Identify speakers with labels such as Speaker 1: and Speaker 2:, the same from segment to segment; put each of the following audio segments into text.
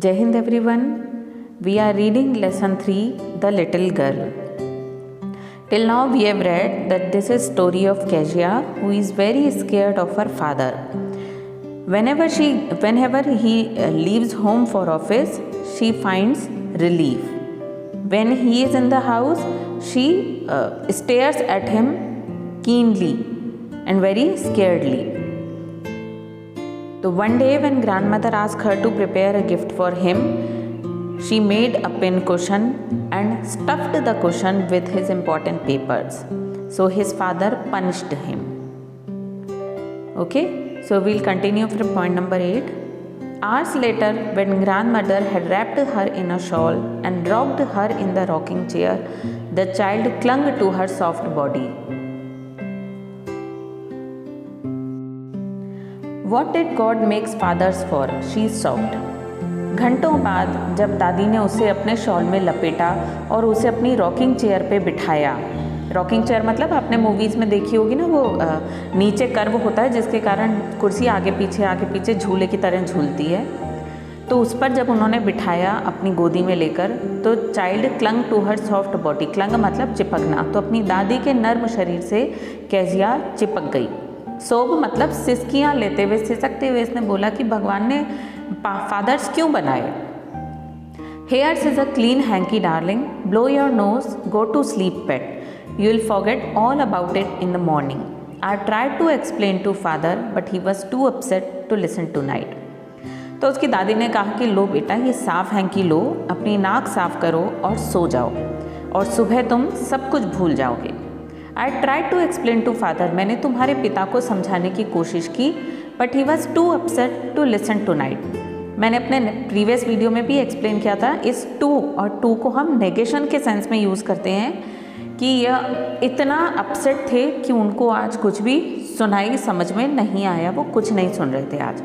Speaker 1: Jai Hind everyone. We are reading lesson 3, The Little Girl. Till now we have read that this is story of Kezia, who is very scared of her father. Whenever he leaves home for office, she finds relief. When he is in the house, she stares at him keenly and very scaredly. So one day when grandmother asked her to prepare a gift for him, she made a pin cushion and stuffed the cushion with his important papers. So his father punished him. Okay, so we'll continue from point number 8. Hours later, when grandmother had wrapped her in a shawl and rocked her in the rocking chair, the child clung to her soft body. What did God makes fathers for? She sobbed. घंटों बाद जब दादी ने उसे अपने shawl में लपेटा और उसे अपनी रॉकिंग चेयर पे बिठाया, रॉकिंग चेयर मतलब आपने मूवीज़ में देखी होगी ना, वो नीचे कर्व होता है जिसके कारण कुर्सी आगे पीछे झूले की तरह झूलती है। तो उस पर जब उन्होंने बिठाया अपनी गोदी में लेकर, तो child clung to her soft body. Clung मतलब चिपकना, तो अपनी दादी के नर्म शरीर से केजिया चिपक गई। सोब मतलब सिसकियाँ लेते हुए, सिसकते हुए इसने बोला कि भगवान ने फादर्स क्यों बनाए। Here's is a clean hanky darling, blow your nose, go to sleep pet, you will forget all about it in the morning. I tried to explain to father but he was too upset to listen tonight. तो उसकी दादी ने कहा कि लो बेटा, ये साफ hanky लो, अपनी नाक साफ करो और सो जाओ, और सुबह तुम सब कुछ भूल जाओगे। I tried to explain to father, मैंने तुम्हारे पिता को समझाने की कोशिश की, but he was too upset to listen tonight. मैंने अपने प्रीवियस वीडियो में भी एक्सप्लेन किया था, इस टू और टू को हम नेगेशन के सेंस में यूज़ करते हैं कि यह इतना अपसेट थे कि उनको आज कुछ भी सुनाई समझ में नहीं आया, वो कुछ नहीं सुन रहे थे आज।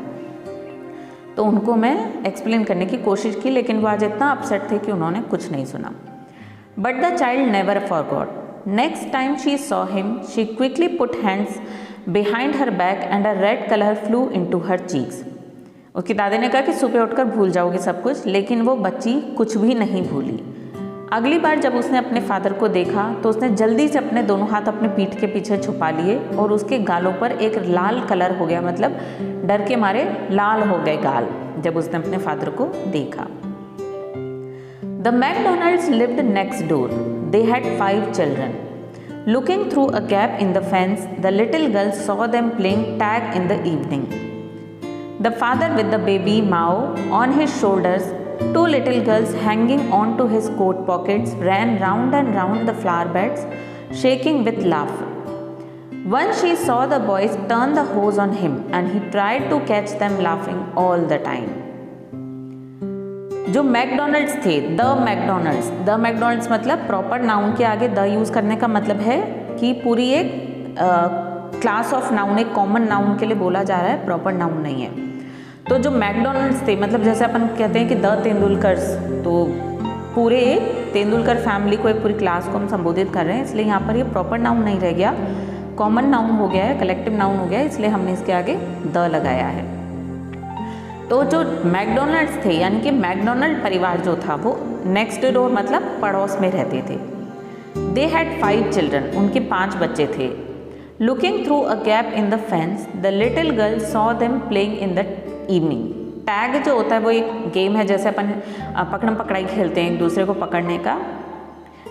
Speaker 1: तो उनको मैं एक्सप्लेन करने की कोशिश की, लेकिन वो आज इतना अपसेट थे कि उन्होंने कुछ नहीं सुना। But the child never forgot. Next time she saw him, she quickly put hands behind her back and a red color flew into her cheeks. उसकी दादी ने कहा कि सुबह उठकर भूल जाओगे सब कुछ, लेकिन वो बच्ची कुछ भी नहीं भूली। अगली बार जब उसने अपने फादर को देखा तो उसने जल्दी से अपने दोनों हाथ अपने पीठ के पीछे छुपा लिए और उसके गालों पर एक लाल कलर हो गया, मतलब डर के मारे लाल हो गए गाल जब उसने अपने फादर को देखा। The McDonalds lived next door. They had 5 children. Looking through a gap in the fence, the little girl saw them playing tag in the evening. The father with the baby Mao on his shoulders, 2 little girls hanging onto his coat pockets, ran round and round the flower beds, shaking with laughter. Once she saw the boys turn the hose on him, and he tried to catch them laughing all the time. जो McDonald's थे, the McDonald's मतलब proper noun के आगे the use करने का मतलब है कि पूरी एक क्लास ऑफ नाउन, एक कॉमन नाउन के लिए बोला जा रहा है, प्रॉपर नाउन नहीं है। तो जो मैकडोनल्ड्स थे, मतलब जैसे अपन कहते हैं कि द तेंदुलकर्स, तो पूरे एक तेंदुलकर फैमिली को, एक पूरी क्लास को हम संबोधित कर रहे हैं, इसलिए यहाँ पर ये प्रॉपर नाउन नहीं रह गया, कॉमन नाउन हो गया है, कलेक्टिव नाउन हो गया है, इसलिए हमने इसके आगे द लगाया है। तो जो मैकडोनल्ड्स थे, यानी कि मैकडोनल्ड परिवार जो था वो नेक्स्ट डोर मतलब पड़ोस में रहते थे। दे हैड 5 चिल्ड्रन, उनके 5 बच्चे थे। Looking through a gap in the fence, the little girl saw them playing in the evening. Tag जो होता है वो एक गेम है, जैसे अपन पकड़म पकड़ाई खेलते हैं, एक दूसरे को पकड़ने का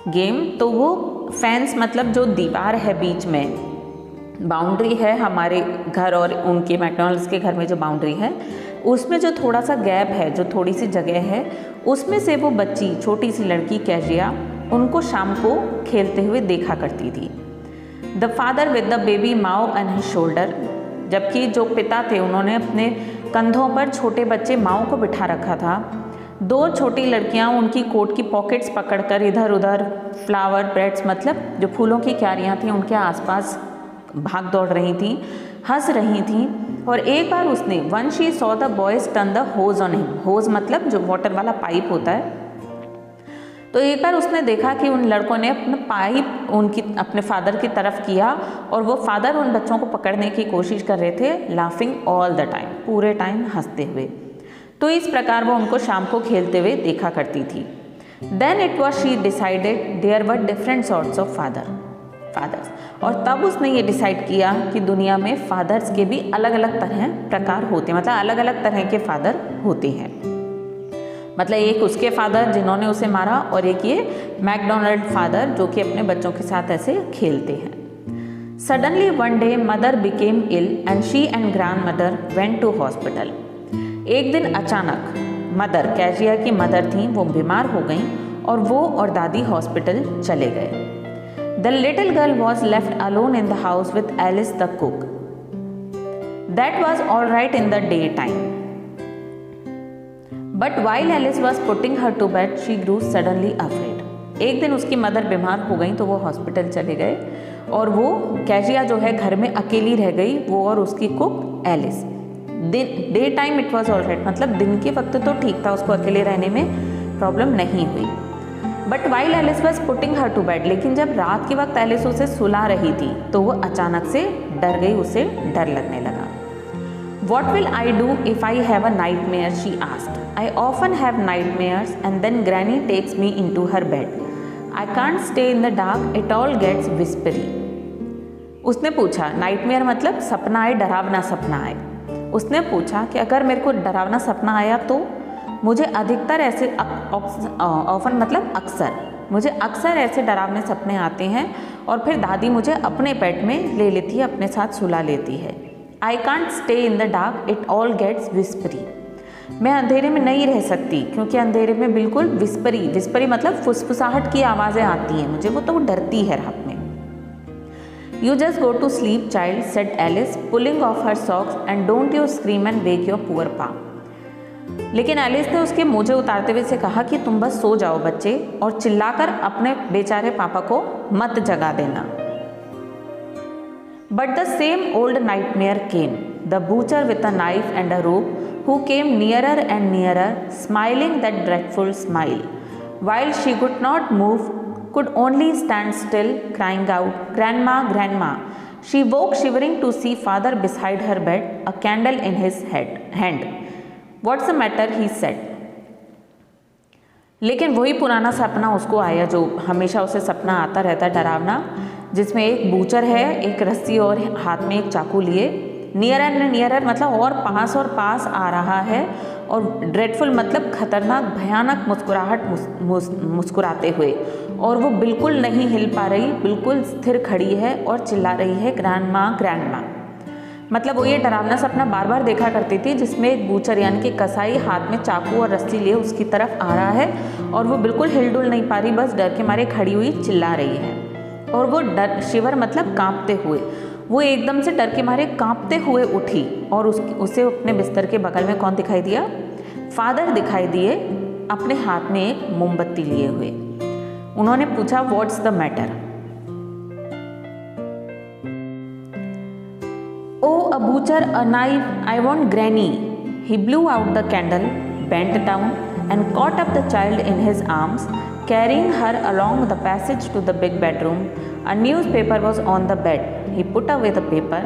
Speaker 1: गेम। तो वो फेंस मतलब जो दीवार है, बीच में बाउंड्री है हमारे घर और उनके मैकडोनल्ड्स के घर में जो बाउंड्री है, उसमें जो थोड़ा सा गैप है, जो थोड़ी सी जगह है, उसमें से वो बच्ची, छोटी सी लड़की केजिया, उनको शाम को खेलते हुए देखा करती थी। The father with the baby Mao and his shoulder, जबकि जो पिता थे उन्होंने अपने कंधों पर छोटे बच्चे माओ को बिठा रखा था। 2 छोटी लड़कियां उनकी कोट की पॉकेट्स पकड़कर इधर उधर फ्लावर बेड्स मतलब जो फूलों की क्यारियां थी उनके आसपास भाग दौड़ रही थी, हंस रही थी। और एक बार उसने, once she saw the boys turn the hose on him, hose मतलब जो वाटर वाला पाइप होता है, तो एक बार उसने देखा कि उन लड़कों ने अपना पाइप अपने फादर की तरफ किया और वो फादर उन बच्चों को पकड़ने की कोशिश कर रहे थे, लाफिंग ऑल द टाइम, पूरे टाइम हंसते हुए। तो इस प्रकार वो उनको शाम को खेलते हुए देखा करती थी। Then it was she decided there were different sorts of fathers, और तब उसने ये डिसाइड किया कि दुनिया में फादर्स के भी अलग अलग प्रकार होते हैं, मतलब अलग अलग तरह के फादर होते हैं। मतलब एक उसके फादर जिन्होंने उसे मारा, और एक ये मैकडोनाल्ड फादर जो कि अपने बच्चों के साथ ऐसे खेलते हैं। Suddenly one day mother became ill and she and grandmother went to hospital. एक दिन अचानक मदर, कैजिया की मदर थी, वो बीमार हो गई और वो और दादी हॉस्पिटल चले गए। The little girl was left alone in the house with Alice the cook. That was all right in the daytime, but while Alice was putting her to bed she grew suddenly afraid. एक दिन उसकी mother बीमार हो गई तो वो hospital चले गए और वो कैजिया जो है घर में अकेली रह गई, वो और उसकी cook Alice. Daytime it was all right, मतलब दिन के वक्त तो ठीक था, उसको अकेले रहने में प्रॉब्लम नहीं हुई। But while Alice was putting her to bed, लेकिन जब रात के वक्त एलिस उसे सुला रही थी तो वो अचानक से डर गई, उसे डर लगने लगा। What will I do if I have a nightmare? she asked. I often have nightmares and then Granny takes me into her bed. I can't stay in the dark, it all gets whispery. उसने पूछा, nightmare मतलब सपना आए, डरावना सपना आए। उसने पूछा कि अगर मेरे को डरावना सपना आया तो मुझे अधिकतर ऐसे ऑफन मतलब अक्सर, मुझे अक्सर ऐसे डरावने सपने आते हैं और फिर दादी मुझे अपने बेड में ले लेती है, अपने साथ सुला लेती है। I can't stay in the dark, it all gets whispery. मैं अंधेरे में नहीं रह सकती क्योंकि अंधेरे में बिल्कुल विस्परी मतलब फुसफुसाहट की आवाज़ें आती हैं मुझे, वो तो डरती है रात में। You just go to sleep child, said Alice pulling off her socks, and don't you scream and wake your poor pa. लेकिन एलिस ने उसके मोजे उतारते हुए से कहा कि तुम बस सो जाओ बच्चे, और चिल्लाकर अपने बेचारे पापा को मत जगा देना। But the same old nightmare came, the butcher with a knife and a rope, who came nearer and nearer, smiling that dreadful smile, while she could not move, could only stand still, crying out, "Grandma, Grandma." She woke shivering to see father beside her bed, a candle in his hand. "What's the matter?" he said. लेकिन वही पुराना सपना उसको आया जो हमेशा उसे सपना आता रहता है, डरावना, जिसमें एक बूचर है, एक रस्सी और हाथ में एक चाकू लिए, नियर एंड नियरर मतलब और पास आ रहा है, और ड्रेडफुल मतलब खतरनाक भयानक मुस्कुराहट मुस्कुराते हुए, और वो बिल्कुल नहीं हिल पा रही, बिल्कुल स्थिर खड़ी है और चिल्ला रही है, ग्रैंडमा ग्रैंडमा। मतलब वो ये डरावना सपना बार बार देखा करती थी जिसमें एक बूचर यानी कि कसाई हाथ में चाकू और रस्सी लिए उसकी तरफ आ रहा है और वो बिल्कुल हिलडुल नहीं पा रही, बस डर के मारे खड़ी हुई चिल्ला रही है। और वो डर शिवर मतलब कांपते हुए, वो एकदम से डर के मारे कांपते हुए उठी और उसे अपने बिस्तर के बगल में कौन दिखाई दिया? फादर दिखाई दिए, अपने हाथ में एक मोमबत्ती लिए हुए। उन्होंने पूछा, what's the matter? Oh, a butcher, a knife, I want Granny. He blew out the candle, bent down and caught up the child in his arms, carrying her along the passage to the big bedroom. A newspaper was on the bed. He put away the paper,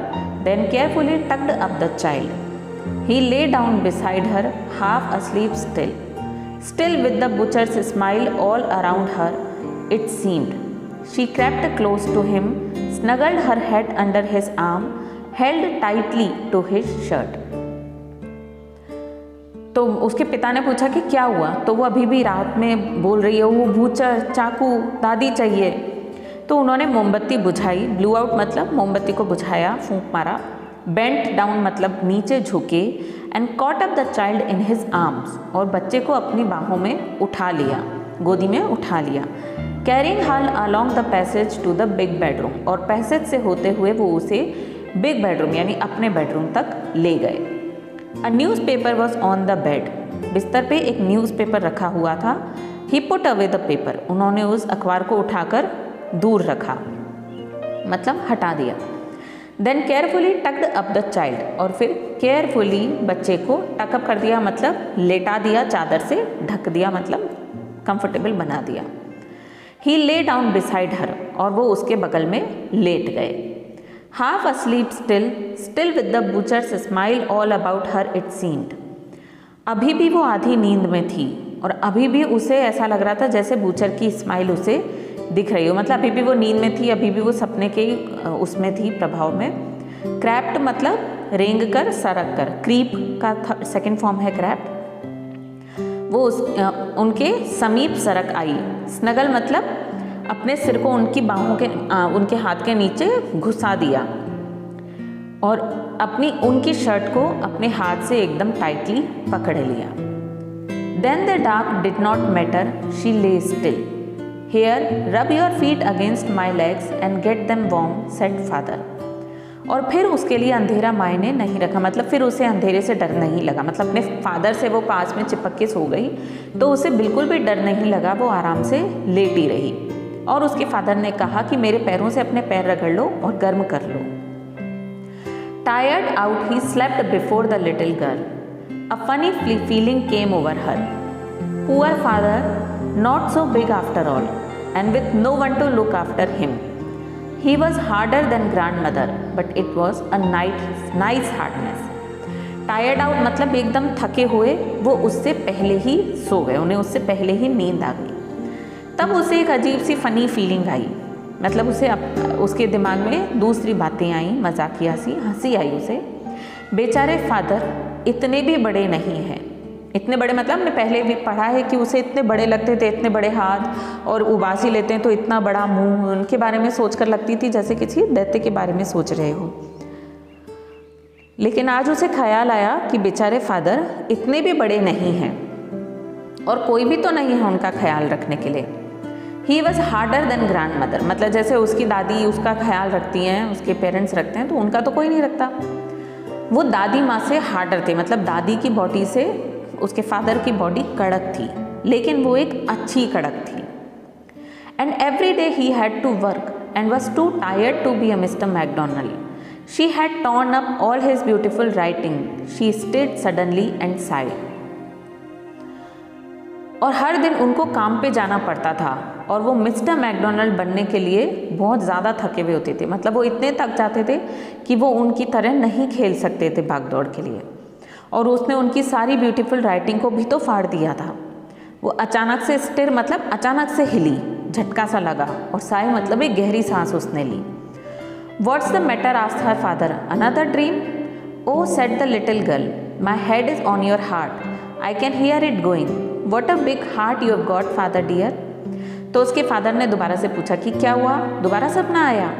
Speaker 1: then carefully tucked up the child. He lay down beside her, half asleep still with the butcher's smile all around her, it seemed. She crept close to him, snuggled her head under his arm, held tightly to his shirt. तो उसके पिता ने पूछा कि क्या हुआ, तो वो अभी भी रात में बोल रही है, वो बूचर, चाकू, दादी चाहिए। तो उन्होंने मोमबत्ती बुझाई, ब्लू आउट मतलब मोमबत्ती को बुझाया, फूंक मारा, बेंट डाउन मतलब नीचे झुके, and caught up the child in his arms, और बच्चे को अपनी बाहों में उठा लिया, गोदी में उठा लिया। Carrying her along the passage to the big bedroom, और पैसेज से होते हुए वो उसे बिग बेडरूम यानी अपने बेडरूम तक ले गए। A newspaper was on the bed, बिस्तर पे एक न्यूज़पेपर रखा हुआ था। ही पुट अवे द पेपर, उन्होंने उस अखबार को उठाकर दूर रखा मतलब हटा दिया। Then carefully tucked up the child, और फिर केयरफुली बच्चे को टकअप कर दिया मतलब लेटा दिया, चादर से ढक दिया मतलब कंफर्टेबल बना दिया। ही ले डाउन बिसाइड हर, और वो उसके बगल में लेट गए। Half asleep still with the butcher's smile all about her it seemed. अभी भी वो आधी नींद में थी और अभी भी उसे ऐसा लग रहा था जैसे बूचर की स्माइल उसे दिख रही हो, मतलब अभी भी वो नींद में थी, अभी भी वो सपने के उसमें थी, प्रभाव में। क्रैप्ट मतलब रेंग कर, सरक कर। क्रीप का सेकंड फॉर्म है क्रैप्ट। वो उनके समीप सरक आई। स्नगल मतलब अपने सिर को उनकी बाहों के उनके हाथ के नीचे घुसा दिया और उनकी शर्ट को अपने हाथ से एकदम टाइटली पकड़ लिया। Then the dark did not matter, she lay still. Here, rub your feet against my legs and get them warm, said father. और फिर उसके लिए अंधेरा मायने नहीं रखा, मतलब फिर उसे अंधेरे से डर नहीं लगा, मतलब अपने फादर से वो पास में चिपक के सो गई तो उसे बिल्कुल भी डर नहीं लगा, वो आराम से लेटी रही। और उसके फादर ने कहा कि मेरे पैरों से अपने पैर रगड़ लो और गर्म कर लो। Tired out, he slept before the little girl. A funny feeling came over her. Poor father, not so big after all, and with no one to look after him. He was harder than grandmother, but it was a nice hardness. Tired out मतलब एकदम थके हुए, वो उससे पहले ही सो गए, उन्हें उससे पहले ही नींद आ गई। तब उसे एक अजीब सी फनी फीलिंग आई, मतलब उसके दिमाग में दूसरी बातें आई, मजाकिया सी हंसी आई उसे। बेचारे फादर इतने भी बड़े नहीं हैं। इतने बड़े मतलब हमने पहले भी पढ़ा है कि उसे इतने बड़े लगते थे, इतने बड़े हाथ, और उबासी लेते हैं तो इतना बड़ा मुंह। उनके बारे में सोचकर लगती थी जैसे किसी दैत्य के बारे में सोच रहे हो। लेकिन आज उसे ख्याल आया कि बेचारे फादर इतने भी बड़े नहीं हैं और कोई भी तो नहीं है उनका ख्याल रखने के लिए। He was harder than grand mother, मतलब जैसे उसकी दादी उसका ख्याल रखती हैं, उसके पेरेंट्स रखते हैं, तो उनका तो कोई नहीं रखता। वो दादी माँ से हार्डर थे, मतलब दादी की बॉडी से उसके फादर की बॉडी कड़क थी, लेकिन वो एक अच्छी कड़क थी। And every day he had to work and was too tired to be a mister McDonald. She had torn up all his beautiful writing. She stayed suddenly and side. और हर दिन उनको काम पे जाना पड़ता था और वो मिस्टर मैकडोनल्ड बनने के लिए बहुत ज़्यादा थके हुए होते थे, मतलब वो इतने थक जाते थे कि वो उनकी तरह नहीं खेल सकते थे भाग दौड़ के लिए। और उसने उनकी सारी ब्यूटीफुल राइटिंग को भी तो फाड़ दिया था। वो अचानक से स्टिर मतलब अचानक से हिली, झटका सा लगा, और साय मतलब एक गहरी सांस उसने ली। What's the matter asked her father, another dream? Oh said the little girl, my head is on your heart, I can hear it going. What a big heart you have got father dear. तो उसके father ने दोबारा से पूछा कि क्या हुआ, दोबारा सपना आया?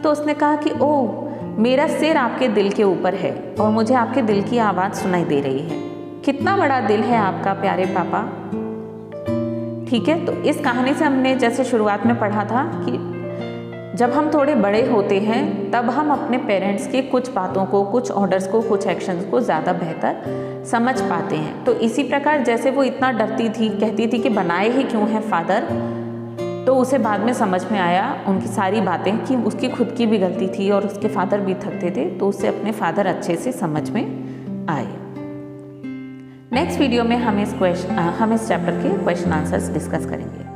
Speaker 1: तो उसने कहा कि ओह, मेरा सिर आपके दिल के ऊपर है और मुझे आपके दिल की आवाज़ सुनाई दे रही है। कितना बड़ा दिल है आपका प्यारे पापा। ठीक है, तो इस कहानी से हमने जैसे शुरुआत में पढ़ा था कि जब हम थोड़े बड़े होते हैं तब हम अपने पेरेंट्स के कुछ बातों को, कुछ ऑर्डर्स को, कुछ एक्शंस को ज़्यादा बेहतर समझ पाते हैं। तो इसी प्रकार जैसे वो इतना डरती थी, कहती थी कि बनाए ही क्यों हैं फादर, तो उसे बाद में समझ में आया उनकी सारी बातें कि उसकी खुद की भी गलती थी और उसके फादर भी थकते थे, तो उससे अपने फादर अच्छे से समझ में आए। नेक्स्ट वीडियो में हम इस चैप्टर के क्वेश्चन आंसर्स डिस्कस करेंगे।